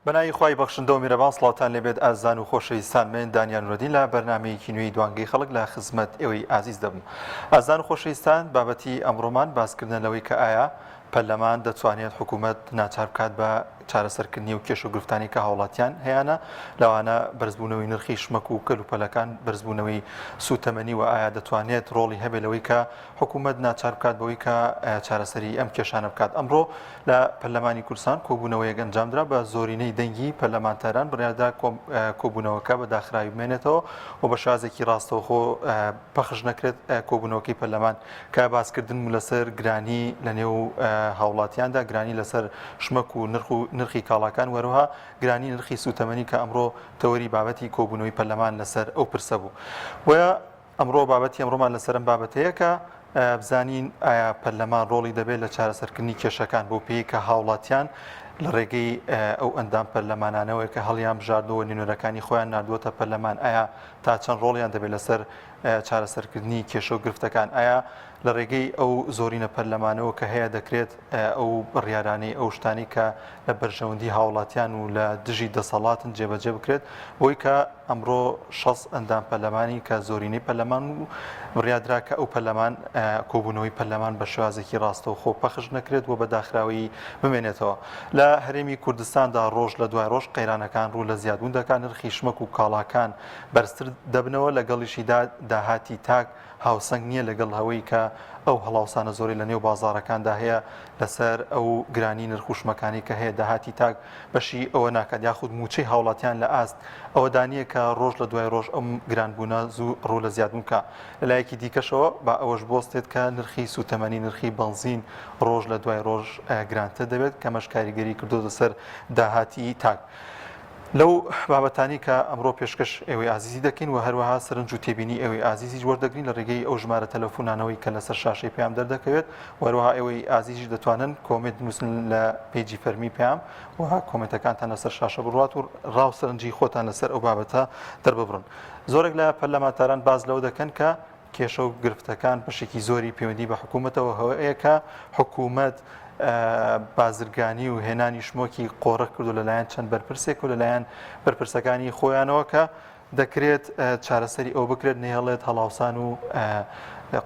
بەناوی خوای بەخشندە و میرەبان سڵاوتان لێبێت ئازان و خۆشەویستان من دانیال نورەدین لە بەرنامەیەکی نوێی دوانگەی خەڵک لە خزمەت ئێوەی ئازیز دەبم. ئازان و خۆشەویستان بابەتی ئەمڕۆمان باسکردن لەوەی کە ئایا پەرلەمان دەتوانێت حکوومەت ناچار بکات بە چارەسەرکردنی و کێش و گرفتانی کە هاوڵاتیان هەیەە لەوانە بەرزبوونەوەی نرخی شمەک و کەلوپەلەکان بەرزبوونەوەی سوتەمەنی و ئایا دەتوانێت ڕۆڵی هەبێت لەوەی کە حکوومەت ناچار بکات بەوەی کە چارەسەری ئەم کێشانە بکات. ئەمڕۆ لە پەرلەمانی کوردستان کۆبوونەوەیەک ئەنجامدرا بە زۆرینەی دەنگی پەرلەمانتەران بڕیاردا کۆبوونەوەکە بە داخراوی بمێنێتەوە و بە شازێکی ڕاستەوخۆ پەخش نەکرێت کۆبوونەوەکەی پەرلەمان کە باسکردن و لەسەر گرانی لە نێو هاوڵاتیاندا گرانی لەسەر شمەک و نرخی کاڵاکان وەروها گرانی نرخی سوتەمەنی کە ئەمڕۆ تەوەری بابەتی کۆبوونەوەی پەرلەمان لەسەر ئەو پرسە بوو. وە ئەمڕۆ بابەتی ئەمڕۆمان لەسەرم بابەتەیە کە بزانین ئایا پەرلەمان ڕۆڵی دەبێت لە چارەسەرکردنی کێشەکان بۆ پێی کە هاوڵاتیان لە ڕێگەی ئەو ئەندام پەرلەمانانەوەی کە هەڵیان بژاردەوە نوێنەرەکانی خۆیان نردووەتە پەرلەمان ئایا تا چەند ڕۆڵیان دەبێت لەسەر چارەسەرکردنی کێشە و گرفتەکان ئایا لە ڕێگەی ئەو زۆرینە پەرلەمانەوە کە هەیە دەکرێت ئەو بڕیارانەی ئەو شتانی کە لە بەرژەوەندی هاوڵاتیان و لە دژی دەسەڵاتن جێبەجێ بکرێت بۆی کە ئەمڕۆ 6 ئەندام پەرلەمانی کە زۆرینەی پەرلەمان و بڕیادرا کە ئەو پەرلەمان کۆبوونەوەی پەرلەمان بە شێوازێکی ڕاستەوە خۆ پەخش نەکرێت و بە داخراوی بمێنێتەوە. لە هەرێمی کوردستاندا ڕۆژ لە دوای ڕۆژ قەیرانەکان ڕوو لە زیادبوون دەکات نرخی شمەک و کاڵاکان بەرزتر دەبنەوە لەگەڵیشیدا داهاتی تاک هاوسەنگ نییە لەگەڵ هەوەی کە ئەو هەڵاوسانە زۆری لە نێو بازارەکاندا هەیە لەسەر ئەو گرانی نرخوشمەکانی کە هەیە داهاتی تاک بەشی ئەوە ناکات یاخود موچەی هاوڵاتیان لە ئاست ئەوە دانیە کە ڕۆژ لە دوای ڕۆژ ئەم گرانبوونە زوو ڕوو لە زیادبوون کە لەلایەکی دیکەشەوە با ئەوەش بۆستێت کە نرخی سوتەمەنی نرخی بەنزین ڕۆژ لە دوای ڕۆژ گرانتر دەبێت کە مەش کاریگەری کردو لەسەر داهاتی تاک. لەو بابەتانی کە ئەمڕۆ پێشکەش ئێوەی ئازیزی دەکەین و هەروەها سەرنج و تێبینی ئێوەی ئازیزی وەردەگرین لە ڕێگەی ئەو ژمارە تەلەفۆنانەوەی کە لەسەر شاشەی پێیان دەردەکەوێت وەروەها ئێوەی ئازیزی دەتوانن کۆمنت نووسن لە پێیجی فەرمی پێیان وها کۆمنتەکانتان لەسەر شاشە بڕات و ڕاو سەرنجی خۆتان لەسەر ئەو بابەتە دەرببڕن. زۆرێک لە پەرلەمانتەران باز لەو دەکەن کە کێشە و گرفتەکان بەشێکی زۆری پەیوەندی بە حکوومەتەوە هەیە کە حکوومەت بازرگانی و هێنانی شمۆکی قۆڕە کرد و لەلایەن چەند بەرپرسێک و لەلایەن بەرپرسەکانی خۆیانەوە کە دەکرێت چارەسەری ئەو بکرێت نێهڵێت هەڵاوسان و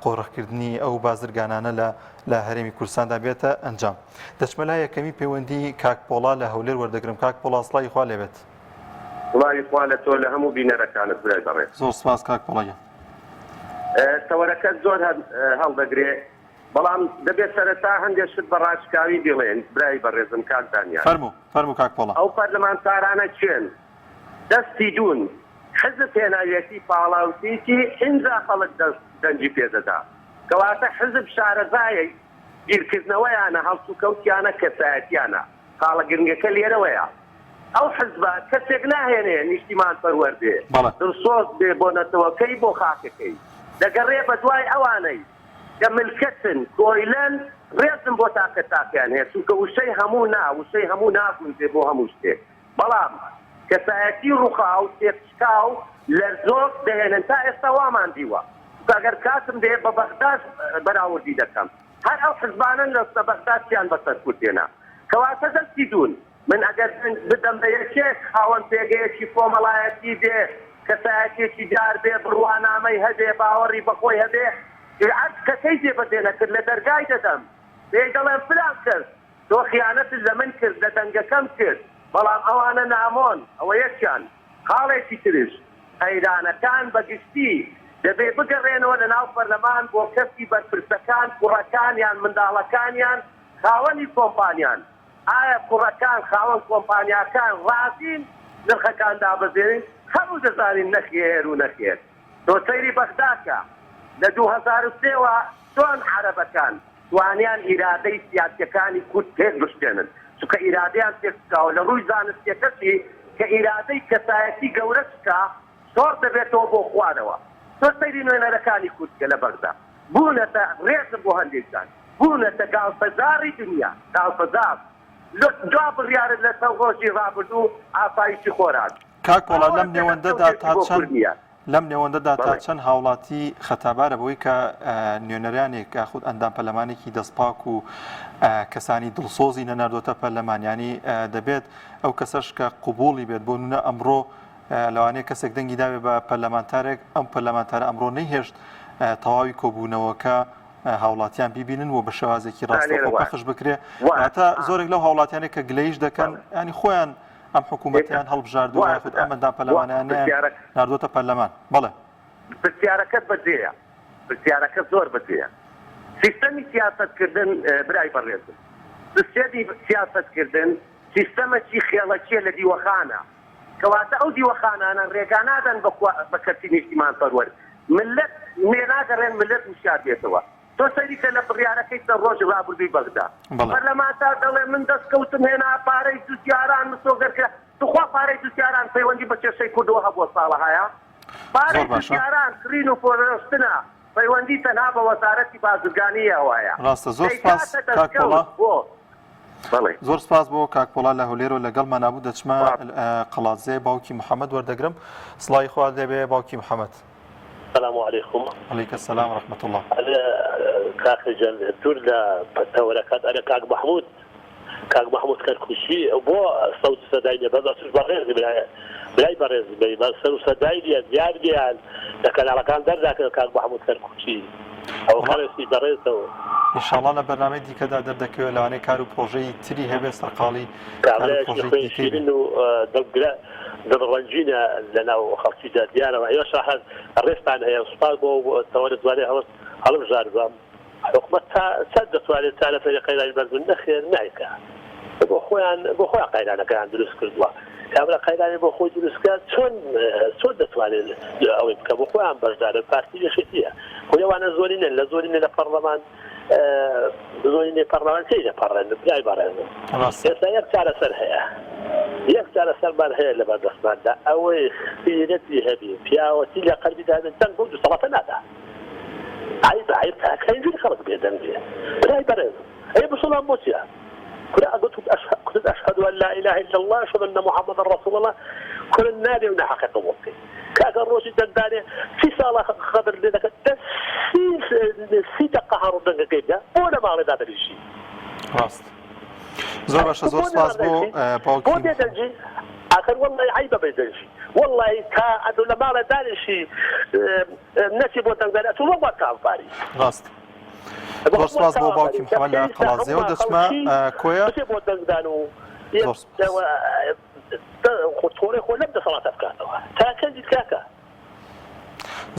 قۆڕەکردنی ئەو بازرگانانە لە هەرێمی کوردستاندا بێتە ئەنجام. دەچمەلا یەکەمی پەیوەندی کاک پۆڵا لە هەولێر وەردەگرم. کاک پۆڵا سڵاوی خوا لێبێت. سڵاوی خوا لە تۆ لە هەموو بینەرەکانت برای بەڕێز. زۆر سپاس کاک پۆڵایە. تەوەرەکە زۆر هەڵدەگرێت بەڵام دەبێت سەرەتا هەندێک شت بە ڕاشکاوی دڵێن برای بەڕێزم کاک دانیال. فەرموو کاک پۆڵا. ئەو پەرلەمانتارانە چێن دەستی دوون حزب هێناوێتی پاڵاوتێکی هینجا خەڵک دەنجی پێدەدا کەواتە حزب شارەزایە گیرکردنەوەیانە هەڵسوکەوتیانە کەسایەتیانە خاڵە گرنگەکە لێرەوەیە. ئەو حزبە کەسێک ناهێنێ نیشتیمان پەروەردێ دڵسۆز بێ بۆ نەتەوەکەی بۆ خاکەکەی دەگەڕێ بە دوای ئەوانەی کە ملکەتن کۆیلەن ڕێزم بۆ تاکەتاکیان هەیە چونکە وشەی هەموو ناگونجێ بۆ هەموو شتێک بەڵام کەسایەتی ڕووخاو تێکچکاو لەرزۆک دەهێنن تا ئێستا وامان دیوە ئەگەر کاتم دێ بە بەغداد بەراوردی دەکەم هەر ئەو حزبانن لە بەغدادیان بەسەر کورتێنە کەواتە دەستی دوون من ئەگەر بدەم بە یەکێک خاوەن پێگەیەکی کۆمەڵایەتی دێ کەسایەتێکی جار بێ بڕوانامەی هەبێ باوەڕی بەخۆی هەبێ کەسەی جێبەجێ کرد لە دەرگای دەدەم پێی دەڵێن فلان کرد تۆ خیانەتت لە من کرد لە دەنگەکەم کرد بەڵام ئەوانە نامۆن ئەوە یەکیان خاڵێکی ترش قەیرانەکان بەگشتی دەبێ بگەڕێنەوە لە ناو پەرلەمان بۆ کەسی بەرپرسەکان کوڕەکانیان منداڵەکانیان خاوەنی کۆمپانیان ئایا کوڕەکان خاوەن کۆمپانیاکان ڕازین نرخەکان دابەزێنین هەموو دەزانین نەخێر و نەخێر تۆ سەیری بەغداکە لە 2003ەوە چۆن عەرەبەکان توانیان ئیرادەی سیاسیەکانی کورد تێک بشتێنن چونکە ئیرادەیان تێکچکاوە لە ڕووی زانستیەکەشی کە ئیرادەی کەسایەتی گەورە چکا سۆر دەبێتەوە بۆ خوارەوە تۆ سەیری نوێنەرەکانی کوردکە لە بەغدا بوونەتە ڕێزم بۆ هەندێکدان بوونەتە گاڵپەزاری دنیا گاڵپەزار دوا بڕیارت لە سەر ڕۆژی ڕابردوو ئاسایشی خۆراک کاک پۆڵا لەم نێوەندەدا تا چەند لەم نێوەندەدا تا چەند هاوڵاتی خەتابارە بەوەی کە نوێنەرانێک یاخود ئەندام پەرلەمانێکی دەستپاک و کەسانی دڵسۆزی نەناردۆتە پەرلەمانیانی دەبێت ئەو کەسەش کە قوبوڵی بێت بۆ نونە ئەمڕۆ لەوانەیە کەسێک دەنگی داوێت بە پەرلەمانتارێک ئەم پەرلەمانتارە ئەمڕۆ نەیهێشت تەواوی کۆبوونەوەکە هاوڵاتیان بیبینن و بە شێوازێکی ڕاستەوخۆ پەخش بکرێ تا زۆرێک لەو هاوڵاتیانێک کە گلەیش دەکەن ینی خۆیان ئەم حکوومەتیان هەڵبژاردووە یاخود ئەمەندان پەرلەمانیانیان ناردۆتە پەرلەمان بەڵێ پرسیارەکەت بەجێیە پرسیارەکە زۆر بەجێیە سیستەمی سیاسەتکردن برای بەڕێزم سیستەمی سیاسەتکردن سیستەمێکی خێڵەکیە لە دیوەخانە کەواتە ئەو دیوەخانانە ڕێگا نادەن بە کەسی نیشتیمان پەروەر ملت نێناگەڕێن ملت وشار بێتەوە تۆ سەریکە لە بڕیارەکەی سەر ڕۆژ ڕابردووی بەغدا پەرلەمانتار دەڵێ من دەستکەوتم هێنا پارەی دووسیاران مسۆگەرکرا توخوا پارەی دووسیاران پەیوەندی بە کێشەی کوردەوە هەبووە ساڵەهەیە پارەی دووسیاران کرین و پۆرەستنە پەیوەندی تەنها بە وەزارەتی بازرگانیەوەیە ڕاستە زۆر سپاس کاکپۆڵا زۆر سپاس بۆ کاکپۆڵا لە هەولێرەوە لەگەڵمان نابوو دەچمە قەڵاتزێ باوکی محەممەد وەردەگرم سڵای خوا دەبێ باوکی محەممەد السلام عليكم. عليك السلام ورحمة الله. كاك جل لا توركات أنا كاك محمود كان كوشي بو صوت سدايني بس أصل بريز بلاي بريز بس صوت سدايني ديال لكن على كان درجة كاك محمود كان كوشي أو خالصي بريز إن شاء الله لبرنامج دي كذا دردك لو أنا كارو بروجي تري هبة سرقالي كارو بروجي تري إنه دەڕەنجینە لەناو خەڵکی دیانەوە ئێوە شاهد ڕێستان هەیە سوپاس بۆ تەوەری دوانێ هەڵبژاردوام حکومەت چەند دەتوانێت تا لە فەرێ قەیرانی بەرزبوون نەخێر نایکە بۆ خۆیان قەیرانەکەیان دروست کردووە کابرا قەیرانی بۆ خۆی دروستکە چۆن دەتوانێت ئەوەی بکە بۆ خۆیان بەشدارن پارتی یەکێتیە خۆیەوانە زۆرینن لە زۆرینە لە پەرلەمان زۆرینێ پەرلەمانتەی دەپەڕێن برای بەڕێزم ئێستا یەک چارەسەر هەیە یەک چارەسەرمان هەیە لە بەردەستماندا ئەوەی خیرەتی هەبی پیاوەتی لە قەلبیدا دەنگ بۆ دووسەڵاتە نادا عیب تاکەینجوری خەڵک بێدەنگ بێ برای بەڕێزم ئەی بسڵام بۆچیە كنت أشهد أن لا إله إلا الله أشهد أن محمد رسول الله كل النادي من حقيقة وقتي كأجر روشي دنداني في صالة خبر لك في تقهر دنجا كيدا ولا ما أريد هذا الشيء راست زۆر باشە زۆر سپاس بۆ باوکی دەنجی آخر والله عيبة بيدنجي والله كأدو لما ردانشي نسي بو دنجا أتو ما كان راست زۆر سپاس بۆ باوکی محەممەد لە قەڵاتزێەوە دەچمە کۆیە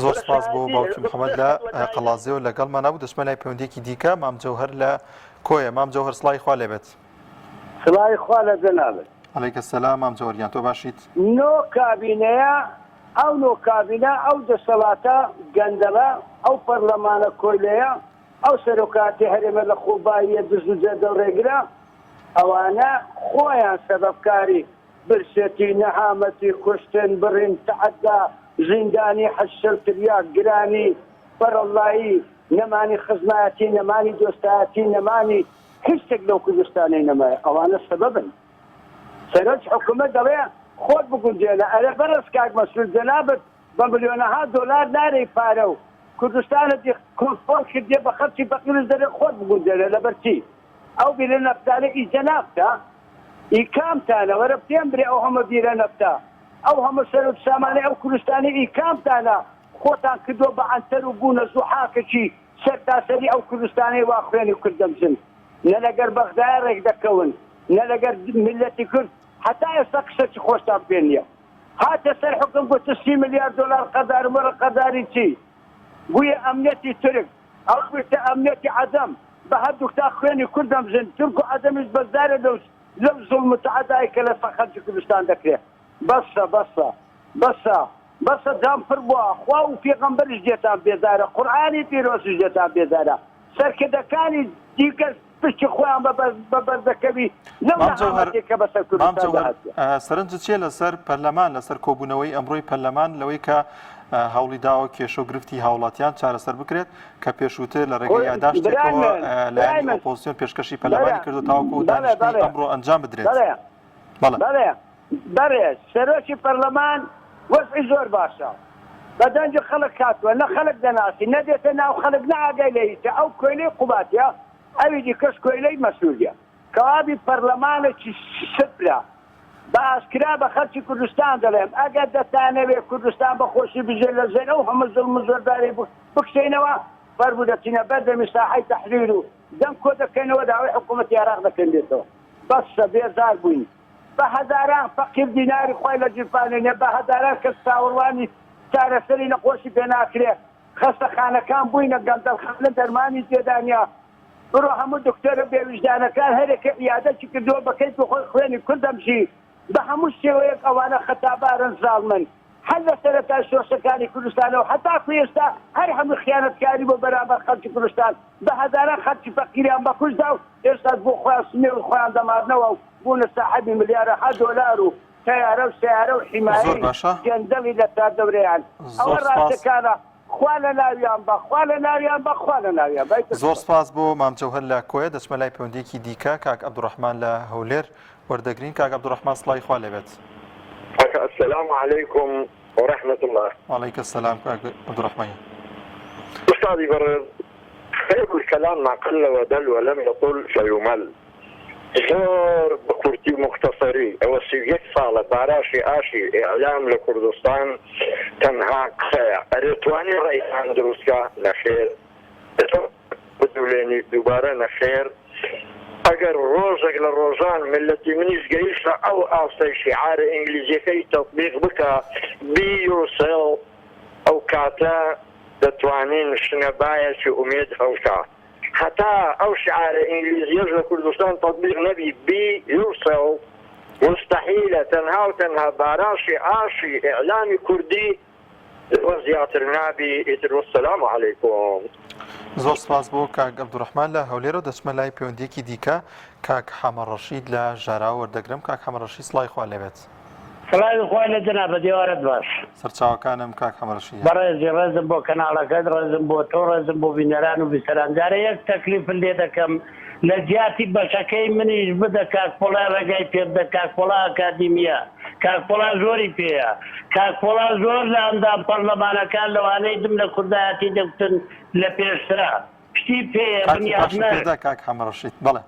زۆر سپاس بۆ باوکی محەممەد لە قەڵاتزێەوە لەگەڵمان نبوو دەچمە لای پەیوەندیەکی دیکە مام جەوهەر لە کۆیە مام جەوهەر سڵای خوا لێبێت سڵای خوا لە جەنابێت عەلەیکە السەلام مام جەوهەریان تۆ باشیت نۆ کابینەیە ئەو نۆ کابینە ئەو دەسەڵاتە گەندەڵە ئەو پەرلەمانە کۆیلەیە ئەو سەرۆکاتی هەرێمە لە خۆباییە دزوجە دەوڕێگرا ئەوانە خۆیان سەبەبکاری برسێتی نەهامەتی کوشتن بڕین تەعەدا زیندانی حەشر تریاک گرانی بەرەڵایی نەمانی خزمەتی نەمانی دۆستایەتی نەمانی هیچ شتێک لەو کوردستانی نەمایە ئەوانە سەبەبن سەرۆک حکوومەت دەڵێ خۆت بگونجێنە ئەرە بەرز کاک مەسئول جەنابەت بە ملیۆنەها دۆلار نارەی پارە و کوردستانە کۆنفۆن کردێ بە خەرچی بەقیرز دەرێ خۆت بگونجێنە لەبەرچی ئەو بیرە نەفتانە ئیجە نافتە ئیکامتانە وەرە پێم برێ ئەو هەمە بیرە نەفتە ئەو هەمە سەرۆک سامانەی ئەو کوردستانی ئیکامتانە خۆتان کردۆ بە ئەنتەر و بوونە زوحاکەکی سەرتاسەری ئەو کوردستانی وا خوێنی و کردەمزن نە لەگەر بەغدایە ڕێک دەکەون نە لەگەر ملەتی کورد حتا ئێستا قسەی خۆشتان پێ نییە هاتە سەر حکم گوتە 30 ملیار دۆلار قەدارم وەرە قەداری چی بوویە ئەمنیەتی تورک ئەو بێتە ئەمنیەتی عەدەم بە هەردوو تا خوێنی کوردەمزن تورک و عەدەمیش بەزدارە لەو زوڵم و تەعەدای کە لە خەڵکی کوردستان دەکرێت بەسە دام پڕ بووە خوا و پێغەمبەریش دێتان بێزارە قورئانی پیرۆزیش دێتان بێزارە سەرکردەکانی دیکە پشتی خۆیان بەبەردەکەوی لەمەکە بەسەر کوردستان سەرنج چیە لەسەر پەرلەمان لەسەر کۆبوونەوەی ئەمڕۆی پەرلەمان لەوەی کە هەوڵی داوە کێشە و گرفتی هاوڵاتیان چارەسەر بکرێت کە پێشووتر لە ڕێگەی یاداشتێکەوە لایەنی ئۆپۆزیسیۆن پێشکەشی پەرلەمانی کردو تاوەکو دانیشتنی ئەمڕۆ ئەنجام بدرێت بەڵێ سەرۆکی پەرلەمان وەزعی زۆر باشە بەدەنج خەڵک کاتوە نە خەڵک دەناسی نەدێتە ناو خەڵک نەئاگای لەیتە ئەو کۆیلەی قوباتە ئەویدی کەس کۆیلەی مەسوولە کەوابی پەرلەمانێکی سپرا بە ئاسکرا بە خەرچی کوردستان دەڵێم ئەگەر دەتانەوێت کوردستان بە خۆشی بژێ لە زێن ئەو هەموو زڵم و زۆرداری بکشێنەوە بەربوو دەچینە بەردەمی ساحەی تەحریر و دەم کۆ دەکەینەوە داوای حکوومەتی عێراق دەکەندێتەوە بەسە بێزار بووین بە هەزاران فەقیر دیناری خۆی لە جیرفانێنێ بە هەزاران کەس چاوەڕوانی چارەسەری نەخۆشی پێ ناکرێ خەستەخانەکان بووینە گەندەڵخانە دەرمانی تێدانیا بڕۆ هەموو دکتۆرە بێویژدانەکان هەرێکە عیادەتی کردووە بەکەیت و خۆی خوێنی کوردەمشی بە هەموو شێوەیەک ئەوانە خەتابارن زاڵمن هەر لە سەرەتای شۆشەکانی کوردستانەوە هەتا ئێستا هەر هەموو خیانەتکاری بۆ بەرامبەر خەڵکی کوردستان بە هەزاران خەڵکی فەقیریان بە کوژدا و ئێستا بۆ خۆیان سمێ و خۆیان دەمارنەوە و بوونە ساحەبی ملیارەها دۆلار و تەیارە و سیارە و حیمایی گەندەڵی لە تا دەورەیان ئەوە ڕاستەکانە خوا لە ناویان بە خوا لە ناویان بە خوا لە ناویان زۆر سپاس بۆ مامجەوهەر لە کۆیە دەچمە لای پەیوەندیەکی دیکە کاک عەبدوڕەحمان لە هەولێر وەردەگرین کاک عەبدوڕەحمان سڵای خوا لێبێت السلام عليكم ورحمة الله. وعليك السلام عبد الرحمن. أستاذي برز خير الكلام ما قل ودل ولم يطل فيمل. زور بكورتي مختصري وسيجيك صالة باراشي آشي إعلام لكردستان تنها قصايا أريتواني رئيس أندروسكا نخير بدوليني دوباره نخير اگر روزك للروزان ملتي منيش قيشة او اصي شعار انجليزي كي تطبيق بك بي يور سيلف او كاتا دتوانين شنبايا شي اميد هوشا حتى او شعار انجليزي يجب كردستان تطبيق نبي بي يور سيلف مستحيلة تنها باراشي آشي اعلامي كردي وزيات النبي السلام عليكم. زۆر سپاس بۆ کاک عەبدوڕەحمان لە هەولێرە دەچمە لای پەیوەندیەکی دیکە کاک حەمە ڕەشید لە ژارا وەردەگرم کاک حەمە ڕەشید سڵای خوا لێبێت. سڵای خوا لە جەنابە دیوارەت باش. سەرچاوەکانم کاک حەمە ڕەشید. بەڕێزی ڕێزم بۆ کەناڵەکەت ڕێزم بۆ تۆ ڕێزم بۆ بینەران و بیسەران جارە یەک تەکلیف لێ دەکەم لە جیاتی بەشەکەی منیش بدە کاکپۆڵا ڕێگای پێ بدە کاکپۆڵا ئەکادیمیە کاکپۆڵا زۆری پێیە کاکپۆڵا زۆر لە ئەندام پەرلەمانەکان لەوانەی دم لە کوردایەتی دەکتن لە پێشترا پشتی پێیە بنیادنە کاک حەمە ڕەشید بەڵێ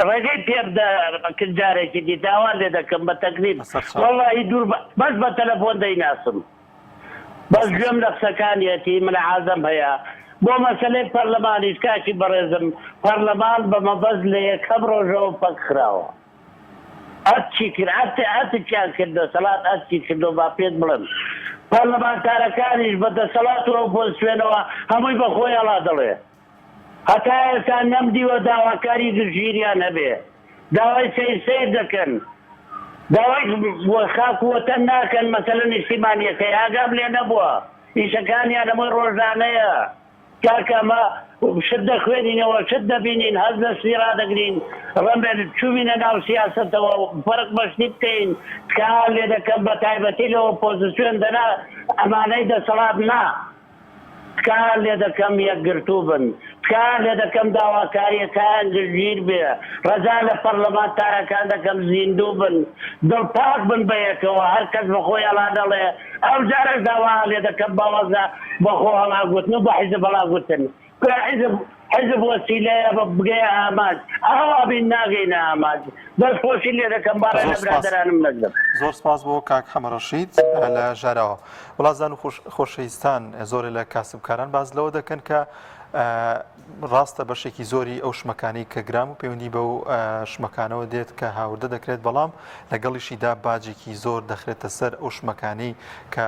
ڕێگەی پێ بدە جارێکی دی داوان لێ دەکەم بە تەکلیف وەڵڵاهی دوور بەس بە تەلەفۆن دەیناسم بەس گوێم لە قسەکانیەتی منە عازەم هەیە بۆ مەسەلەی پەرلەمانیش کاکی بەڕێزم پەرلەمان بە مەبەست لە یەکەم ڕۆژەوە پەک خراوە ئەچی کرد ئەتیان کردە سەڵات ئەچی کردو با پێت بڵم پەرلەمانتارەکانیش بە دەسەڵاتەوە بۆ سوێنەوە هەمووی بە خۆی هەڵا دەڵێ هەتا ئێستا نەمدیوە داواکاری دژگیریان هەبێ داوای سیر دەکەن داوای خاک وەتەن ناکەن مەسەلە نیشتیمانیەکەی ئاگام لێ نەبووە ئیشەکانیان هەمووی ڕۆژانەیە کاکەمە شت دەخوێنینەوە شت دەبینین هەز لە سویرا دەگرین ڕەمبێت چووینە ناو سیاسەتەوە فەرق بەشتی بکەین کار لێ دەکەم بە تایبەتی لە ئۆپۆزیسیۆن دەنا ئەمانەی دەسەڵات نا کار لێ دەکەم یەکگرتوو بن کار لێ دەکەم داواکاریەکان دژگیر بێ ڕەزا لە پەرلەمانتارەکان دەکەم زیندوو بن دڵپاک بن بەیەکەوە هەر کەس بەخۆی هەڵا دەڵێ ئەو جارێک داوا لێ دەکەم بەوەزە بەخۆ هەڵاگوتن و بە حیزب هەڵاگوتن حزب وەسیلەیە بە بگەیە ئاماد ئەوە بین ناگەینە ئاماد دەستخۆشی لێ دەکەم باڕێ لە برادرانم نەگەم. زۆر سپاس بۆ کاک حەمە ڕەشید لە ژاراوە. وڵاتزان و خۆشەویستان زۆرێ لە کاسبکاران باز لەوە دەکەن کە ڕاستە بەشێکی زۆری ئەو شمەکانی کە گرام و پەیوەندی بە و شمەکانەوە دێت کە هاوردە دەکرێت بەڵام لەگەڵیشیدا باجێکی زۆر دەخرێتە سەر ئەو شمەکانی کە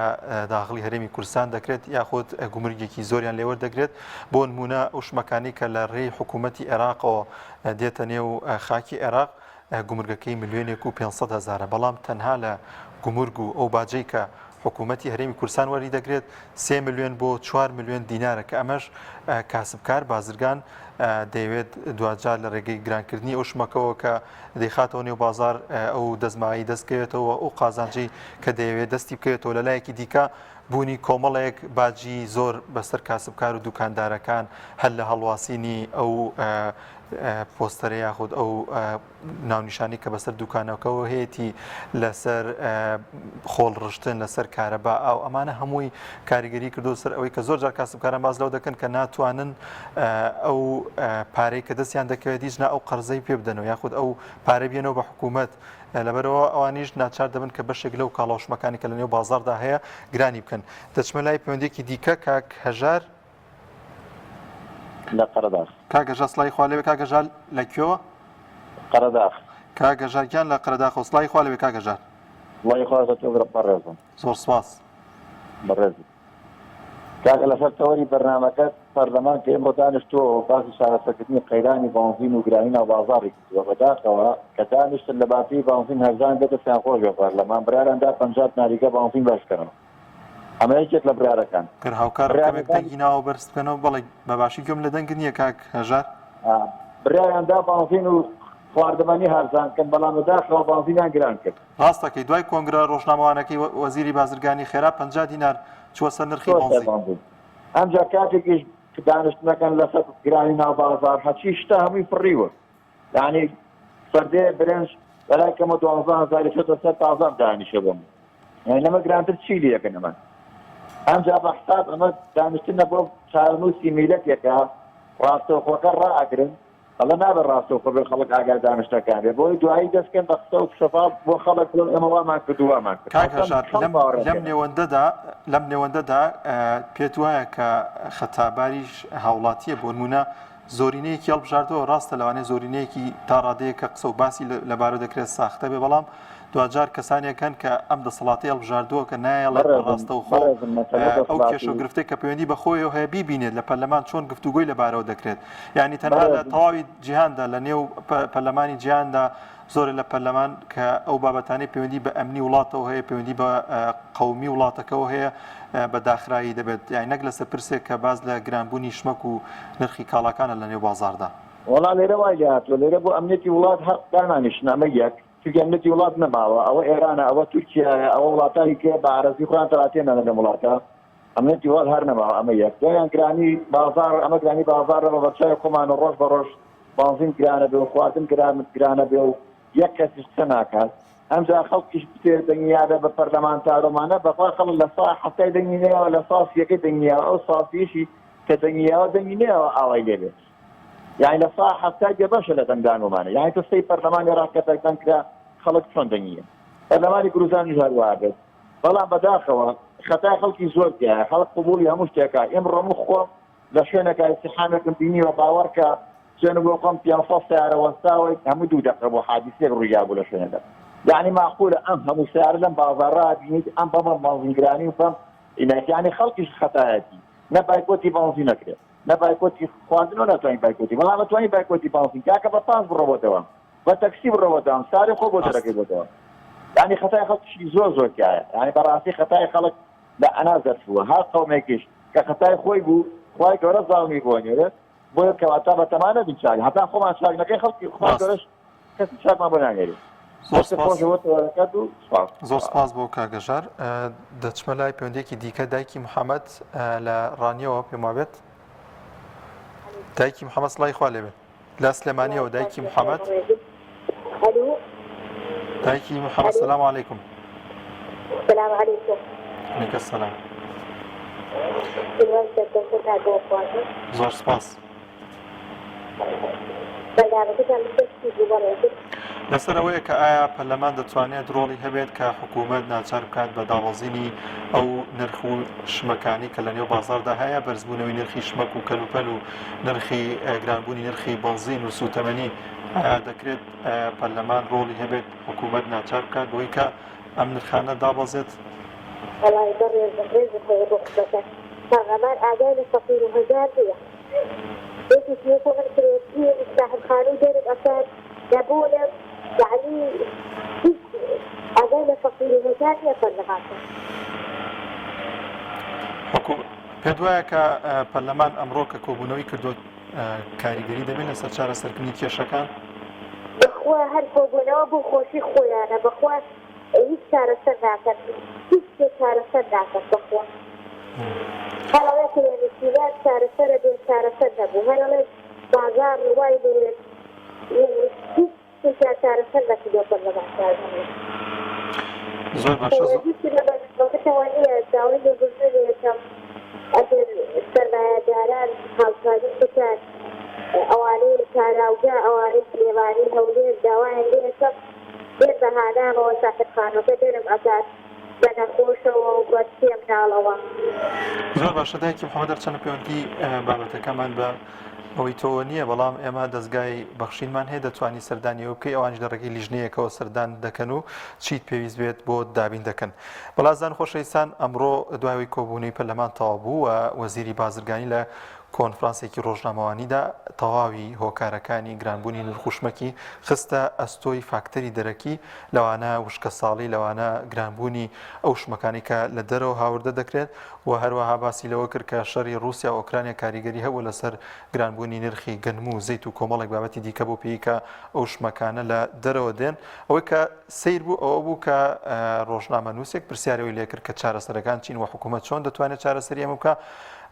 داخلی هەرێمی کوردستان دەکرێت یاخود گومرگێکی زۆریان لێوەردەگرێت بۆ نمونە ئەو شمەکانی کە لە ڕێی حکوومەتی عێراقەوە دێتە نێو خاکی عێراق گومرگەکەی ملیۆنێک و 500,000 بەڵام تەنها لە گومرگ و ئەو باجەی کە حکوومەتی هەرێمی کوردستان وەری دەگرێت 3 ملیۆن بۆ 4 ملیۆن دینارە کە ئەمەش کاسبکار بازرگان دەیەوێت دوجار لە ڕێگەی گرانکردنی ئەو شمەکەەوە کە دەیخاتەوە نێو بازار ئەو دەزمایی دەستکەوێتەوە ئەو قازانجی کە دەیەوێت دەستی بکەوێتەوە لە لایەکی دیکە بوونی کۆمەڵێک باجی زۆر بەسەر کاسبکار و دوکاندارەکان هەل لە هەڵواسینی ئەو پۆستەرە یاخود ئەو ناونیشانی کە بەسەر دوکانەکەەوە هەیەی لەسەر خۆڵ ڕشتن لەسەر کارەبا ئەو ئەمانە هەمووی کاریگەری کردو سەر ئەوەی کە زۆر جار کاسبکاران باز لەو دەکەن کە ناتوانن ئەو پارەی کە دەستیان دەکەوێت دیژنا ئەو قەرزەی پێ بدەنەوە یاخود ئەو پارە بێنەوە بە حکوومەت لەبەرەوە ئەوانیش ناچار دەبن کە بەشێک لەو کاڵاوشمەکانی کە لە نێو بازاردا هەیە گرانی بکەن دەچمە لای پەیوەندێکی دیکە کاک هەژار لە قەرەداغ کاگەژە سڵای خوا لێوێ کاگەژار لەکوێوە قەرەداغ کاگەژارگیان لە قەرەداخ و سڵای خوا لێوێ کاگەژار وڵی خوازە تۆ بەڕێزم زۆر سپاس بەڕێزی کاکە لەسەر تەوەری بەرنامەکەت پەرلەمان کە ئێمە دانیشتووە باسی شارەسەرکردنی قەیرانی بانزین و گرانی ناو بازاڕی کردووە بەداخەوە کە دانیشتن لە باسی بانزین هەرزان بێتە خۆشە پەرلەمان بڕاراندا 50 ناریگە بانزین باشکەنەوە ئەمە یەکێک لە برارەکان کە هاوکارێک دەنگیناوە بەرز بکەنەوە بەڵێ بەباشی گوێم لە دەنگ نییە کاک هەژار برایاندا بانزین و خواردەمانی هەرزانکەن بەڵام لەداخەوە بانزینیان گران کرد ڕاستەکەی دوای کۆنگرە ڕۆژنامەوانەکەی وەزیری بازرگانی خێرا 50 دینار چوە سەر نرخی بانزین ئەمجا کاتێکیش دانیشتنەکەن لەسەر گرانی ناو بازار هەچی شتە هەمووی فڕیوە یعنی فەردێ برنج بەلای کەمە 12000 تازە دانیشە بم یعنی لەمە گرانتر چی لەکەن ئەمە ئەمجا بە حساب ئەمە دانیشتنە بۆ چارنووسی میلەتێکە ڕاستەوخۆکە ڕائەگرن ئەڵە نابە ڕاستەوخۆ بێ خەڵک ئاگار دانیشتەکان بێ بۆی دوایی دەستکەن بە قسە و شەفاف بۆ خەڵک ئێمە وامان کردووامان کرد لەم نێوەندەدا پێت وایە کە خەتاباریش هاوڵاتیە بۆ نمونە زۆرینەیەکی هەڵبژاردەوە ڕاستە لەوانەیە زۆرینەیەکی تا ڕادەیە کە قسە و باسی لەبارە دەکرێت ساختە بێ بەڵام دوجار کەسانێکن کە ئەم دەسەڵاتی هەڵبژاردووە کە نایەڵێت ڕاستەوخۆ ئەو کێشە و گرفتەی کە پەیوەندی بەخۆیەوە هەیە بیبینێت لە پەرلەمان چۆن گفتوگۆی لەبارەوە دەکرێت یعنی تەنها لە تەواوی جیهاندا لە نێو پەرلەمانی جیهاندا زۆر لە پەرلەمان کە ئەو بابەتانەی پەیوەندی بە ئەمنی وڵاتەوە هەیە پەیوەندی بە قەومی وڵاتەکەەوە هەیە بە داخرایی دەبێت یعنی نەک لەسەر پرسێک کە باز لە گرانبوونی شمەک و نرخی کاڵاکانە لە نێو بازاردا وەڵام لێرە وای هاتووە لێرە بۆ ئەمنیەتی وڵات هەر دانانیشتن ئەمە یەک ئەمنیەتی وڵات نەماوە ئەوە ئێرانە ئەوە تورکیایە ئەوە وڵاتانی کە بە عەرەزی خۆیان تەراتێنە لە وڵاتە ئەمنیەتی وڵات هەر نەماوە ئەمە یەک دویان گرانی بازار ئەمە گرانی بازارە بە بەرچای خۆمان و ڕۆژ بە ڕۆژ بانزین گرانە بێ و خواردن گرانە بێ و یەک کەسیش قسە ناکات ئەمجا خەڵکیش بتێ دەنگیادە بە پەرلەمانتارۆمانە بەخوا خەڵک لە سا هەفتای دەنگینەوە لە ساسیەکەی دەنگیاوە ئەو ساسیشی کە دەنگیاوە دەنگینەوە ئاوای لێبێت یعنی لە سا هەفتای دێ بەشە لە دەنگدانۆمانە یعنی تۆ سەی پەرلەمانی ڕاکەتەکان کرا خەڵک چۆن دەنگیە پەرلەمانی گروزانی هەروە بێت بەڵام بەداخەوە خەتای خەڵکی زۆر تایە خەڵک قبولی هەموو شتێکە ئێمڕۆ خۆم لە شوێنەکە ئیسیحامێکم بینیوە باوەڕکە شوێنە بۆ خۆم 500 سیارە وەستاوی هەموو 2 دقیقە بۆ حادیسێک ڕوویا بوو لە شوێنەکە یعنی معقولە ئەم هەموو سیارە لەم بازاڕا بینیت ئەم بەمە بانزینگرانی و فەم ئینەکیانی خەڵکیش خەتایەتی نە بایکۆتی بانزین نەکرێت نە بایکۆتی خواردنەوە ناتوانین بایکۆتی بەڵام ئەتوانین بایکۆتی بانزین کاکە بە پاس بڕۆبەتەوە بە تەکسی بڕۆبەتەوە سارێ خۆ بۆ دەرەکەی بۆتەوە یعنی خەتای خەڵکیشی زۆر تایە یعنی بەڕاستی خەتای خەڵک لە ئەنا زەرفووە هەر قەومێکیش کە خەتای خۆی بوو خوای گەورە زاڵمی بۆنێرێت بۆیە کەواتە بە تەمانە بیچاک هەتا خۆمان چاکنەکەی خەڵکی خوای گەورەش کەسی چاکمان بۆ نانێری زۆر سپاس بۆ کاگەژار دەچمە لای پەیوەندێکی دیکە دایکی محەممەد لە ڕانیەوە پێم وابێت دایکی محەممەد سڵای خوا لێبێت لە سلێمانیەوە دایکی محەممەد دایکی محەممەد سەلام عەلەیکوم السلام عليكم. عليك السلام. زۆر سپاس. لەسەر ئەوەیە کە ئایا پەرلەمان دەتوانێت ڕۆڵی هەبێت کە حکوومەت ناچار بکات بە داوەزینی ئەو نرخ و شمەکانی کە لە نێو بازاردا هەیە بەرزبوونەوەی نرخی شمەک و کەلوپەل و نرخی گرانبوونی نرخی بنزین و سوتەمەنی دەکرێت پەرلەمان ڕۆڵی هەبێت حکوومەت ناچار بکات بۆی کە ئەم نرخانە دابەزێت؟ پەرلەمان ئاگای لە فەقیر و هەژار هەیە یەکی سێکۆ من کرێتی مستاحبخانەی دەرت ئەساد دەبوونم یعنی هیچ ئاگای لە فەقیر و هەژار هەیە پەرلەمانکە. پێت وایە کە پەرلەمان ئەمڕۆ کە کۆبوونەوەی کردو کاریگەری دەبێت لەسەر چارەسەرکردنی کێشەکان؟ بەخوا هەر کۆبوونەوە بۆ خۆشی خۆیانە بەخوا هیچ چارەسەر ناکەن هیچ شتێک چارەسەر ناکەن بەخوا هەڵەوەی کێنسیلات چارەسەرە بێ چارەسەر نەبوو هەرڵێ بازار وای بێت شارەسەر نەکردووە پەرلەمانتار زۆر باشە وەکتەوانەیە داوای لێبوردنێکم ئەگەر سەرمایەداران هاوکاری بکات ئەوانەی کاراوگا ئەوانەی سلێمانی هەولێر داوایان لێکەم بێت بەهانامەوە ساحبخانەکە دەرم ئەکات بە نەخۆشەوە و بە تێم ناڵەوە. زۆر باشە دایکی محەممەد چەند پەیوەندی بابەتەکەمان بە ئەوەی تۆ نییە بەڵام ئێمە دەستگای بەخشینمان هەیە دەتوانانی سەردانیەوە بکەی ئەوانش لە ڕێگەی لیژنەیەکەوە سەردان دەکەن و چیت پێویست بێت بۆ دابین دەکەن. بەڵازان خۆشەویستان ئەمڕۆ دوای کۆبوونەی پەرلەمان تەواو بوو و وەزیری بازرگانی لە کۆنفرانسێکی ڕۆژنامەوانیدا تەواوی هۆکارەکانی گرانبوونی نرخوشمەکی خستە ئەستۆی فاکتەری دەرەکی لەوانە وشکە ساڵی لەوانە گرانبوونی ئەو شمەکانی کە لە دەرەوە هاوردە دەکرێت و هەروەها باسی لەوە کرد کە شەڕی رووسیا و ئۆکرانیا کاریگەری هەبوو لەسەر گرانبوونی نرخی گەنم و زەیت و کۆمەڵێک بابەتی دیکە بۆ پێی کە ئەو شمەکانە لە دەرەوە دێن ئەوەی کە سیر بوو ئەوە بوو کە ڕۆژنامە نووسێک پرسیارەوەی لێ کرد کە چارەسەرەکان چین و حکوومەت چۆن دەتوانێت چارەسەری ئەمە بکە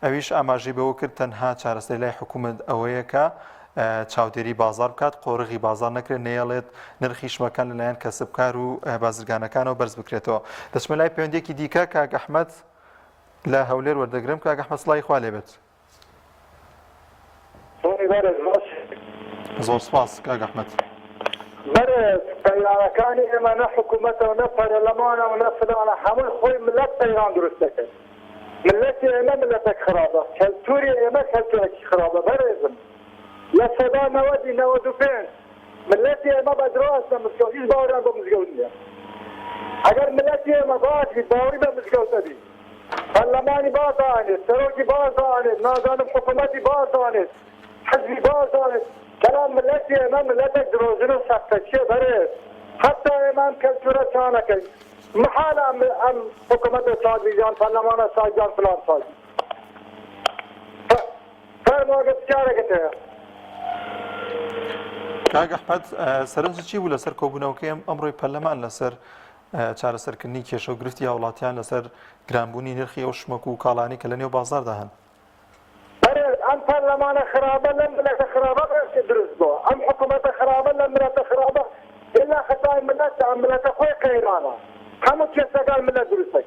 ئەویش ئاماژەی بەوە کرد تەنها چارەسەری لای حکوومەت ئەوەیە کە چاودێری بازار بکات قۆڕغی بازار نەکرێت نێڵێت نرخی شمەکان لەلایەن کەسبکار و بازرگانەکانەوە بەرز بکرێتەوە. دەچمە لای پەیوەندێکی دیکە کاک ئەحمەد لە هەولێر وەردەگرم کاک ئەحمەد سڵای خوا لێبێت. زۆر سپاس کاک ئەحمەد. بەرز پەیاوەکانی ئێمە نە حکوومەتەوە نە پەرلەمانە و نە فلانە هەمووی خۆی ملەت پەیوان دروست دەکەن. ملەتی ئێمە ملەتێک خراپە، کەلتوری ئێمە کەلتورێکی خراپە. بەرێزم لە سەدا 95 ملەتی ئێمە بە دراست لە مزگەوت هیچ باوەریان بە مزگەوت نییە. ئەگەر ملەتی ئێمە باشی باوەری بە مزگەوتە بی، پەرلەمانی بازانێت، سەرۆکی بازانێت، نازانم حکوومەتی بازانێت، حزبی بازانێت، بەڵام ملەتی ئێمە ملەتێک درۆژن و سەختەچیە. بەرێز حتا ئێمە ئەم کەلتورە چانەکەین محال ئەم حکوومەتە سازیجان پەرلەمانە سازیجان فلان سازی فەرمۆگە پرسیارێکت هەیە. کاک ئەحمەد سەرنج چی بوو لەسەر کۆبوونەوەکەی ئەمڕۆی پەرلەمان لەسەر چارەسەرکردنی کێشە و گرفتی هاوڵاتیان لەسەر گرانبوونی نرخی ئەو شمەک و کاڵانی کە لە نێو بازاردا هەن؟ ئەم پەرلەمانە خراپە لەم ملەتە خراپە دروست بووە، ئەم حکوومەتە خراپە لەم ملەتە خراپە إلا خطأ ملت عملت أخوي قيرانا همو كيسا قال ملت درستك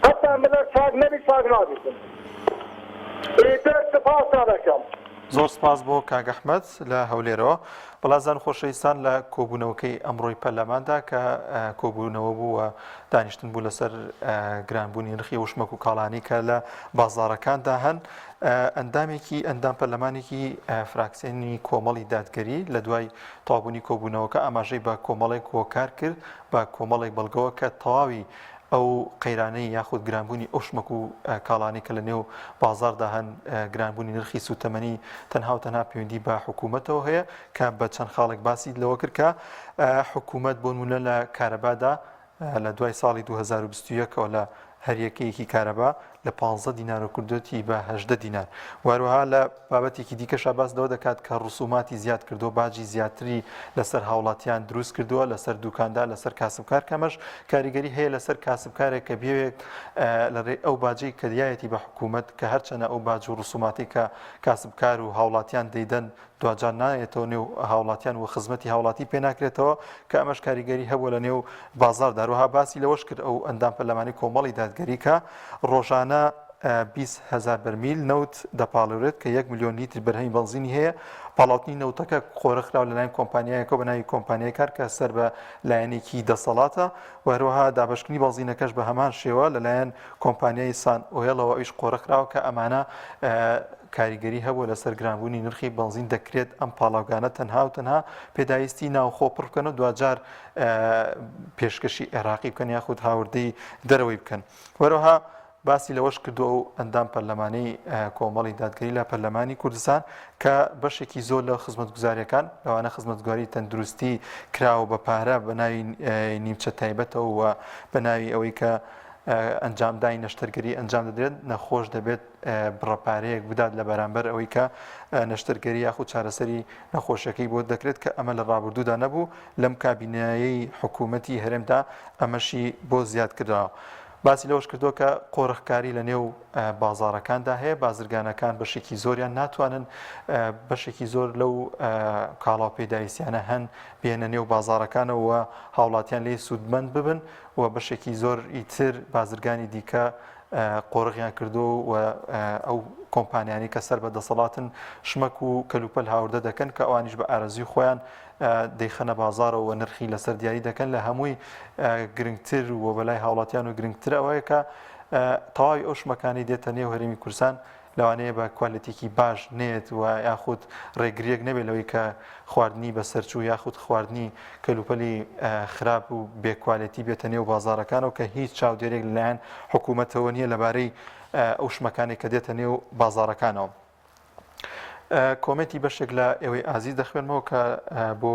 حتى ملت شاق نبي شاق نابي إيتر تفاصل لكم زۆر سپاس بۆ کاک ئەحمەد لە هەولێرەوە. بەڵازان خۆشەویستان لە کۆبوونەوەکەی ئەمڕۆی پەرلەماندا کە کۆبوونەوە بوو و دانیشتن بوو لەسەر گرانبوونی نرخی وشمەک و کاڵانی کە لە بازاڕەکاندا هەن ئەندام پەرلەمانێکی فراکسیۆنی کۆمەڵی دادگەری لە دوای تەوابوونی کۆبوونەوەکە ئاماژەی بە کۆمەڵێک هۆکار کرد بە کۆمەڵێک بەڵگەوە کە تەواوی ئەو قەیرانەی یاخود گرانبوونی ئەو شمەک و کاڵانی کە لە نێو بازاردا هەن گرانبوونی نرخی سوتەمەنی تەنها و تەنها پەیوەندی بە حکوومەتەوە هەیە کە بە چەند خاڵێک باسی لەوە کرد کە حکوومەت بۆ نمونە لە کارەبادا لە دوای ساڵی 2021ەوە لە هەریەکەیەکی کارەبا لە 15 دینار و کردوەتی بە 18 دینار. واروها لە بابەتێکی دیکەشا باس دەوە دەکات کە ڕسوماتی زیاد کردو باجی زیاتری لەسەر هاوڵاتیان دروست کردووە لەسەر دوکاندا لەسەر کاسبکار کەمەش کاریگەری هەیە لەسەر کاسبکارێک کە بێوێت لەڕێ ئەو باجەی کە دیایەتی بە حکوومەت کە هەرچەنە ئەو باج و ڕسوماتی کە کاسبکار و هاوڵاتیان دەیدەن دوجار نایێتەوە نێو هاوڵاتیان و خزمەتی هاوڵاتی پێ ناکرێتەوە کە ئەمەش کاریگەری هەبووە لە نێو بازاردا. هەروەها باسی لەوەش کرد ئەو ئەندام پەرلەمانی کۆمەڵی دادگەری کە ڕۆژانە 20,000 بەرمیل نەوت دەپاڵێت کە 1 ملیۆن لیتر بەرهەمی بەنزینی هەیە. پاڵاوتنی نەوتەکە خۆرەخراو لەلایەن کۆمپانیایەکە بە ناوی کۆمپانیای کار کە سەر بە لایەنێکی دەسەڵاتە و هەروەها دابشکردنی بەنزینەکەش بە هەمان شێوە لەلایەن کۆمپانیای سان ئۆیلەوە ئەویش خۆرەخراوە کە ئەمانە کاریگەری هەبوو لەسەر گرانبوونی نرخی بەنزین دەکرێت ئەم پاڵاوگانە تەنها و تەنها پێداویستی ناوخۆ پڕ بکەن و دوجار پێشکەشی عێراقی بکەن یاخود هاوردەی دەرەوەی بکەن. وەروەها باسی لەوەش کردو ئەو ئەندام پەرلەمانەی کۆمەڵی دادگەری لە پەرلەمانی کوردستان کە بەشێکی زۆر لە خزمەتگوزاریەکان لەوانە خزمەتگوزاری تەندروستی کراوە بە پارە بە ناوی نیمچە تایبەتەوە و بە ناوی ئەوەی کە ئەنجامدانی نەشتەرگەری ئەنجام دەدرێت نەخۆش دەبێت بڕەپارەیەک بدات لە بەرامبەر ئەوەی کە نەشتەرگەری یاخود چارەسەری نەخۆشیەکەی بۆ دەکرێت کە ئەمە لە ڕابردوودا نەبوو لەم کابینەیەی حکوومەتی هەرێمدا ئەمەشی بۆ زیاد کردەوە. باسی لەوەش کردووە کە قۆڕخکاری لە نێو بازارەکاندا هەیە بازرگانەکان بەشێکی زۆریان ناتوانن بەشێکی زۆر لەو کاڵاو پێداویستیانە هەن بێنە نێو بازارەکانەوە هاوڵاتیان لێ سوودمەند ببن و بەشێکی زۆر ئیتر بازرگانی دیکە قۆڕغیان کردو و ئەو کۆمپانیانی کە سەر بە دەسەڵاتن شمەک و کەلوپەل هاوردە دەکەن کە ئەوانیش بە ئارەزوی خۆیان دەیخەنە بازارەوە نرخی لەسەر دیاری دەکەن لە هەمووی گرنگتر و بەلای هاوڵاتیان و گرنگتر ئەوەیە کە تەواوی ئەو شمەکانی دێتە نێو هەرێمی کوردستان لەوانەیە بە کوالەتێکی باش نێت و یاخود ڕێگریەک نەبێت لەوەی کە خواردنی بەسەرچوو یاخود خواردنی کەلوپەلی خراپ و بێکوالەتی بێتە نێو بازارەکانەوە کە هیچ چاودێرێک لەلایەن حکوومەتەوە نییە لەبارەی ئەو شمەکانی کە دێتە نێو بازارەکانەوە. کۆمنتی بەشێک لە ئێوەی ئازیز دەخوێنمەوە کە بۆ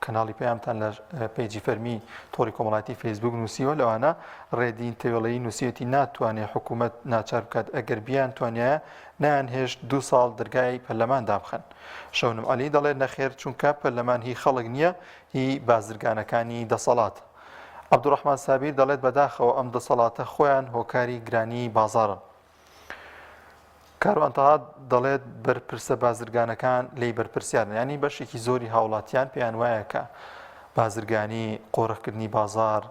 کەناڵی پێیانتان لە پێیجی فەرمی تۆڕی کۆمەڵاتی فەیسبوک نووسیوە لەوانە ڕێدین تێوەڵەیی نووسەتی ناتوانێت حکوومەت ناچار بکات ئەگەر بیان توانایە نیان هێشت 2 ساڵ دەرگای پەرلەمان دابخەن. شەونم عەلی دەڵێت نەخێر چونکە پەرلەمان هی خەڵک نییە هی بازرگانەکانی دەسەڵات. عەبدوڕەحمان سابیر دەڵێت بەداخەوە ئەم دەسەڵاتە خۆیان هۆکاری گرانی بازارن. کاروانتەها دەڵێت بەرپرسە بازرگانەکان لی بەرپرسیارن، ینی بەشێکی زۆری هاوڵاتیان پێیان وایە کە بازرگانی قۆڕەکردنی بازار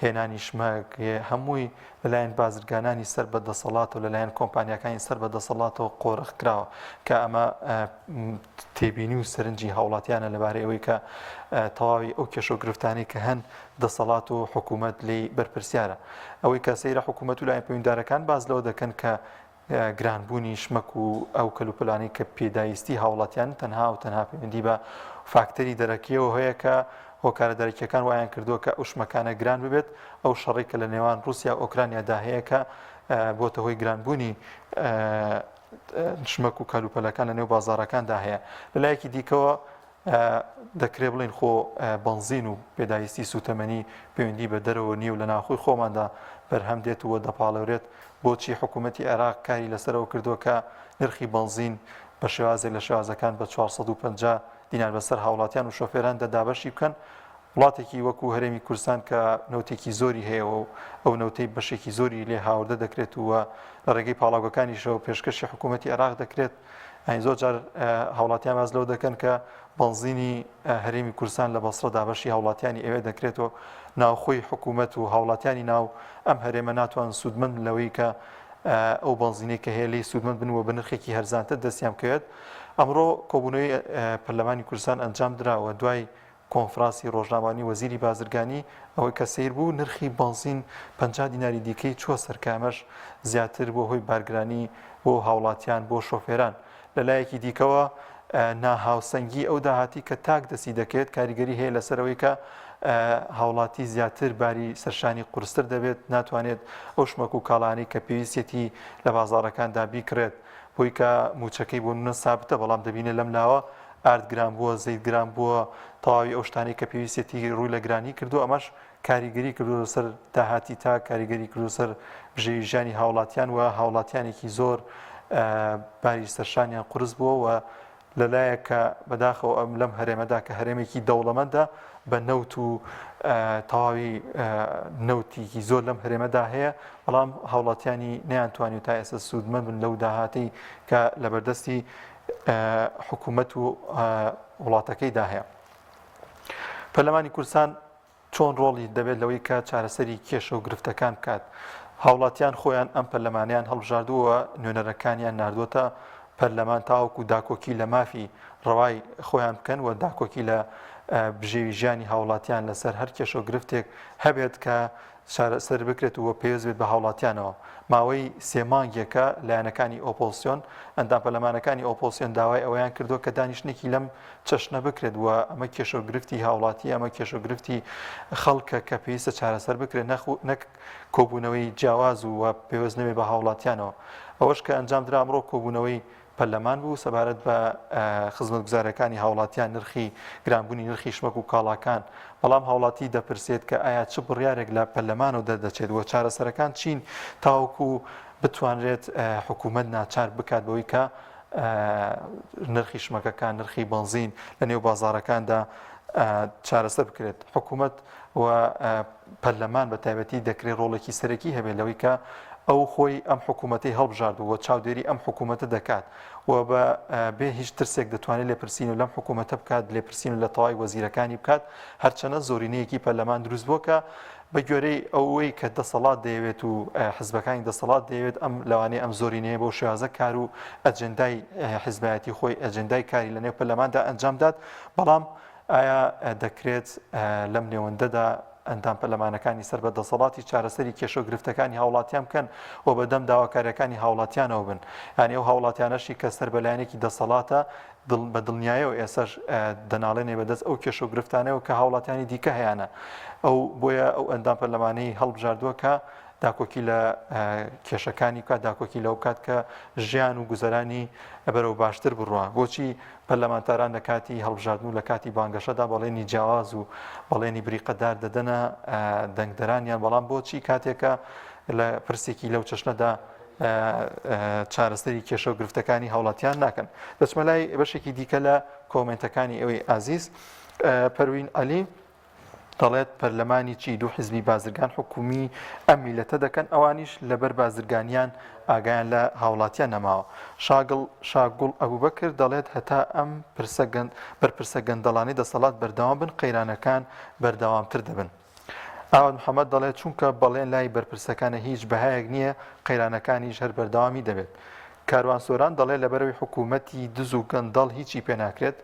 هێنانی شمەک هەمووی لەلایەن بازرگانانی سەر بە دەسەڵات و لەلایەن کۆمپانیەکانی سەر بە دەسەڵاتەوە قۆڕخ کراوە کە ئەمە تێبینی و سەرنجی هاوڵاتیانە لەبارەی ئەوەی کە تەواوی ئەو کێشە و گرفتانی کە هەن دەسەڵات و حکوومەت لی بەرپرسیارە. ئەوەی کە سەیرە حکوومەت و لایەن پەیوەنددارەکان باز لەوە دەکەن کە گرانبوونی شمەک و ئەو کەلوپەلانی کە پێداویستی هاوڵاتیان تەنها و تەنها پەیوەندی بە فاکتەری دەرەکیەوە هەیە کە هۆکارە دەرەکیەکان وایان کردووە کە ئەو شمەکانە گران ببێت. ئەو شەڕی کە لە نێوان رووسیا ئۆکرانیادا هەیە کە بۆتە هۆی گرانبوونی شمەک و کەلوپەلەکان لە نێو بازارەکاندا هەیە. لەلایەکی دیکەوە دەکرێت بڵین خۆ بەنزین و پێداویستی سوتەمەنی پەیوەندی بە دەرەوە نیو لە ناوخۆی خۆماندا بەرهەم دێت و دەپاڵەورێت. بۆچی حکوومەتی عێراق کاری لەسەرەوە کردووە کە نرخی بەنزین بە شێوازێک لە شێوازەکان بە 450 دینار بەسەر هاوڵاتیان و شۆفێران دەدابەشی بکەن. وڵاتێکی وەکو هەرێمی کوردستان کە نەوتێکی زۆری هەیە و ئەو نەوتەی بەشێکی زۆری لێ هاوردە دەکرێت و لە ڕێگەی پاڵاوگەکانیشەوە پێشکەشی حکوومەتی عێراق دەکرێت. زۆر جار هاوڵاتیان باز لەوە دەکەن کە بەنزینی هەرێمی کوردستان لە بەسڕە دابەشی هاوڵاتیانی ئەوێ دەکرێتەوە ناوخۆی حکوومەت و هاوڵاتیانی ناو ئەم هەرێمە ناتوان سوودمەند لەوەی کە ئەو بەنزینەی کە هەیە لی سوودمەند بنوە بە نرخێکی هەرزانتر دەستیان بکەوێت. ئەمڕۆ کۆبوونەوەی پەرلەمانی کوردستان ئەنجام درراوە دوای کۆنفراسی ڕۆژنامەوانی وەزیری بازرگانی ئەوەی کە سیر بوو نرخی بەنزین 50 دیناری دیکەی چوە سەرکامەش زیاتر بۆ هۆی بارگرانی بۆ هاوڵاتیان بۆ شۆفێران. لەلایەکی دیکەوە ناهاوسەنگی ئەو داهاتی کە تاک دەسی دەکرێت کاریگەری هەیە لەسەرەوەی کە هاوڵاتی زیاتر باری سەرشانی قورستر دەبێت ناتوانێت ئەو شمەک و کاڵانی کە پێویستێتی لە بازارەکاندا بیکرێت بۆی کە موچەکەی بۆ نە سابتە بەڵام دەبینێت لەم لاوە ئارد گران بووە زەید گران بووە تەواوی ئەو شتانی کە پێویستێتی ڕووی لە گرانی کردو ئەمەش کاریگەری کردو سەر داهاتی تا کاریگەری کردو سەر بژێوی ژیانی هاوڵاتیان و هاوڵاتیانێکی زۆر باری سەرشانیان قورس بووە و لەلایەکە بەداخەوە ئەم لەم هەرێمەدا کە هەرێمێکی دەوڵەمەندە بە نەوت و تەواوی نەوتێکی زۆر لەم هەرێمەدا هەیە بەڵام هاوڵاتیانی نەیانتوانی و تا ئێستا سوودمەند بن لەو داهاتی کە لەبەردەستی حکوومەت و وڵاتەکەیدا هەیە. پەرلەمانی کوردستان چۆن ڕۆڵی دەبێت لەوەی کە چارەسەری کێشە و گرفتەکان بکات؟ هاوڵاتیان خۆیان ئەم پەرلەمانیان هەڵبژاردووە نوێنەرەکانیان ناردووەتە پەرلەمان تاوەکو داکۆکی لە مافی ڕەوای خۆیان بکەن و داکۆکی لە بژێوی ژیانی هاوڵاتیان لەسەر هەر کێشە و گرفتێک هەبێت کە سەر بکرێت و پێویست بێت بە هاوڵاتیانەوە. ماوەی 3 مانگێکە لایەنەکانی ئۆپۆزسیۆن ئەندام پەرلەمانەکانی ئۆپۆزسیۆن داوای ئەوەیان کردووە کە دانیشتێکی لەم چەشنە بکرێت و ئەمە کێشە و گرفتی هاوڵاتی ئەمە کێشە و گرفتی خەڵکە کە پێویستە چارەسەر بکرێت نەک کۆبوونەوەی جیاواز و پێویست نەبێت بە هاوڵاتیانەوە. ئەوەش کە ئەنجام درا ئەمڕۆ کۆبوونەوەی پەرلەمان بوو سەبارەت بە خزمەتگوزارەکانی هاوڵاتیان نرخی گرانبوونی نرخی شمەک و کاڵاکان. بەڵام هاوڵاتی دەپرسێت کە ئایا چ بڕیارێک لە پەرلەمانەوە دەردەچێت و چارەسەرەکان چین تاوەکو بتوانرێت حکوومەت ناچار بکات بەوەی کە نرخی شمەکەکان نرخی بەنزین لە نێو بازارەکاندا چارەسەر بکرێت حکوومەت و پەرلەمان بە تایبەتی دەکرێت ڕۆڵێکی سەرەکی هەبێت لەوەی کە ئەو خۆی ئەم حکوومەتی هەڵبژاردووە چاودێری ئەم حکوومەتە دەکات و بە بێ هیچ ترسێک دەتوانێت لێپرسین و لەم حکوومەتە بکات لێپرسین لە تەواوی وەزیرەکانی بکات هەرچەنە زۆرینەیەکی پەرلەمان دروست بووە کە بە گوێرەی ئەوەی کە دەسەڵات دەیەوێت و حزبەکانی دەسەڵات دەیەوێت ئەم لەوانەیە ئەم زۆرینەیە بۆ شێوازە کار و ئەجندای حزبایەتی خۆی ئەجندای کاری لە نێو پەرلەماندا ئەنجامدات بەڵام ئایا دەکرێت لەم نێوەندەدا ئەندام پەرلەمانەکانی سەر بە دەسەڵاتی چارەسەری کێشە و گرفتەکانی هاوڵاتیان بکەن و بەدەم داواکاریەکانی هاوڵاتیانەوە بن یعنی ئەو هاوڵاتیانەشی کە سەر بەلایەنێکی دەسەڵاتە بە دڵنیایەوە ئێساش دەناڵێنێ بەدەست ئەو کێشە و گرفتانەوە کە هاوڵاتیانی دیکە هەیەە ئەو بۆیە ئەو ئەندام پەرلەمانەی هەڵبژاردووە کە داکۆکی لە کێشەکانی کات داکۆکی لەو کات کە ژیان و گوزەرانی بەرەو باشتر بڕوە بۆچی پەرلەمانتاران لە کاتی هەڵبژاردن و لە کاتی بانگەشەدا بەڵێنی جیاواز و بەڵێنی بریقەدار دەدەنە دەنگدەرانیان بەڵام بۆچی کاتێکە لە پرسێکی لەو چەشنەدا چارەسەری کێشە و گرفتەکانی هاوڵاتیان ناکەن دەچمە لای بەشێکی دیکە لە کۆمنتەکانی ئەوەی ئازیز پەروین عەلی دەڵێت پەرلەمانی چی دوو حیزبی بازرگان حکومی ئەم میلەتە دەکەن ئەوانیش لەبەر بازرگانیان ئاگایان لە هاوڵاتیان نەماوە شاگوڵ ئەبوبەکر دەڵێت هەتا ئەم بەرپرسە گەندەڵانی دەسەڵات بەردەوام بن قەیرانەکان بەردەوامتر دەبن ئاواد محەممەد دەڵێت چونکە بەڵێن لای بەرپرسەکانە هیچ بەهایەک نییە قەیرانەکانیش هەر بەردەوامی دەبێت کاروان سۆران دەڵێت لەبەرەوەی حکوومەتی دز و گەندەڵ هیچی پێ ناکرێت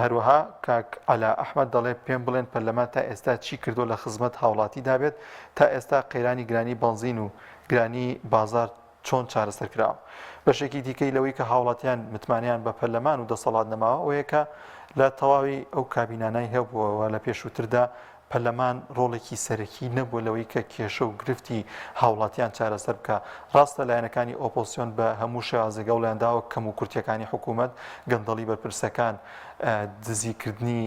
هەروەها کاک عەلا ئەحمەد دەڵێت پێم بڵێن پەرلەمان تا ئێستا چی کردو لە خزمەت هاوڵاتی دابێت تا ئێستا قەیرانی گرانی بەنزین و گرانی بازار چۆن چارەسەر کراوە بەشێکی دیکەی لەوەی کە هاوڵاتیان متمانیان بە پەرلەمان و دەسەڵات نەماوە ئەوەیە کە لە تەواوی ئەو کابینانەی هەبووەوە لە پێشووتردا پەرلەمان ڕۆڵێکی سەرەکی نەبووە لەوەی کە کێشە و گرفتی هاوڵاتیان چارەسەر بکە ڕاستە لایەنەکانی ئۆپۆسیۆن بە هەموو شێوازێکە و لایەنداوە کەم و کورتیەکانی حکوومەت گەندەڵی بەرپرسەکان دزیکردنی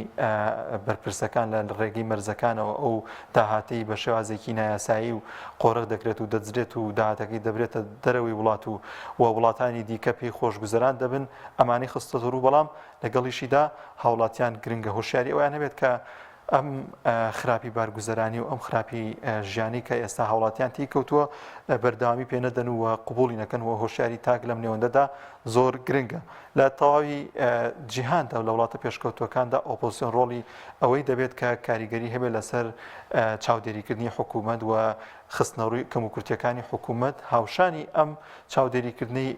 بەرپرسەکان لە ڕێگەی مەرزەکانەوە ئەو داهاتەی بە شێوازێکی نایاسایی و قۆڕق دەکرێت و دەجرێت و داهاتەکەی دەبرێتە دەرەوەی وڵات و وڵاتانی دیکە پێی خۆشگوزەران دەبن ئەمانی خستە ڕوو بەڵام لەگەڵیشیدا هاوڵاتیان گرنگە هۆشیاری ئەویان هەبێت کە ئەم خراپی بارگوزەرانی و ئەم خراپی ژیانی کە ئێستا هاوڵاتیان تی کەوتووە بەردەوامی پێنەدەن و قوبولی نەکەن و هۆشیاری تاک لەم نێوەندەدا زۆر گرنگە لە تەواوی جیهاندا لە وڵاتە پێشکەوتوەکاندا ئۆپۆزیۆن ڕۆڵی ئەوەی دەبێت کە کاریگەری هەبێت لەسەر چاودێریکردنی حکوومەت و خستنەڕووی کەم و کورتیەکانی حکوومەت هاوشانی ئەم چاودێریکردنی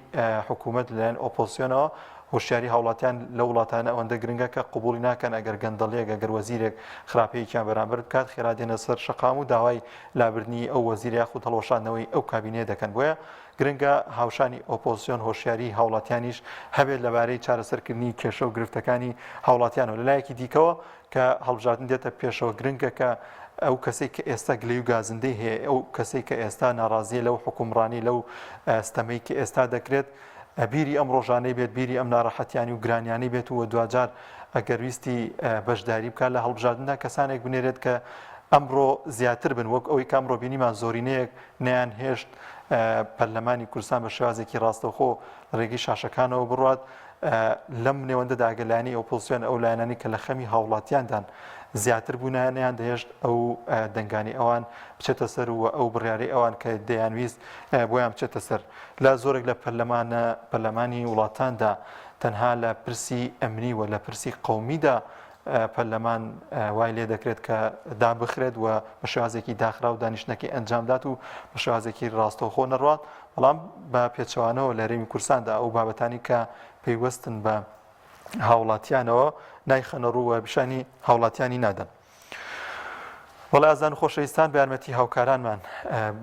حکوومەت لەلایەن ئۆپۆزیۆنەوە هۆشیاری هاوڵاتیان لە وڵاتانە ئەوەندە گرنگە کە قوبولی ناکەن ئەگەر گەندەڵێک ئەگەر وەزیرێک خراپەیەکیان بەرامبەر بکات خێرا دێنە سەر شەقام و داوای لابردنی ئەو وەزیری یاخود هەڵۆشانەوەی ئەو کابینێ دەکەن بۆیە گرنگە هاوشانی ئۆپۆزیۆن هۆشیاری هاوڵاتیانیش هەبێت لەبارەی چارەسەرکردنی کێشە و گرفتەکانی هاوڵاتیانەوە لەلایەکی دیکەوە کە هەڵبژاردن دێتە پێشەوە گرنگە کە ئەو کەسێک کە ئێستا گلەی و گازندەی هەیە ئەو کەسێک کە ئێستا ناڕازیە لەو حکومڕانی لەو ستەمەی کە ئێستا دەکرێت بیری ئەم ڕۆژانەی بێت بیری ئەم ناڕەحەتیانی و گرانیانی بێت و دوجار ئەگەر ویستی بەشداری بکات لە هەڵبژاردندا کەسانێک بنێرێت کە ئەمڕۆ زیاتر بن وەک ئەوەی کامڕۆ بینیمان زۆرینەیەک نیان هێشت پەرلەمانی کوردستان بە شێوازێکی ڕاستەوخۆ ڕێگەی شاشەکانەوە بڕات لەم نێوەندەدا ئەگەلانی ئۆپۆزیۆن ئەو لایەنانی کە لە خەمی هاوڵاتیاندان زیاتر بوونیان دەهێشت ئەو دەنگانی ئەوان بچێتە سەر و ئەو بڕیاری ئەوان کە دەیانویست بۆیان بچێتە سەر لە زۆرێک لە پەرلەمانی وڵاتاندا تەنها لە پرسی ئەمنی و لە پرسی قەومیدا پەرلەمان وای لێ دەکرێت کە دابخرێت و بە شێوازێکی داخرا و دانیشتنەکەی ئەنجامدات و بە شێوازێکی ڕاستەوخۆ نەڕات بەڵام بە پێچەوانەوە لە هەرێمی کوردستاندا ئەو بابەتانی کە پەیوەستن بە هاوڵاتیانەوە نایخەنە ڕوو و پیشانی هاوڵاتیانی نادەن. وەڵای ئازان خۆشەویستان بە یارمەتی هاوکارانمان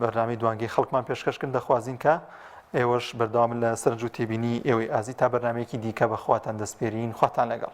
بەرنامەی دوانگەی خەڵکمان پێشکەشکردن دەخوازین کە ئێوەش بەردەوام لە سەرنج و تێبینی ئێوەی ئازی تا بەرنامەیەکی دیکە بەخواتان دەسپێرین خواتان لەگەڵ.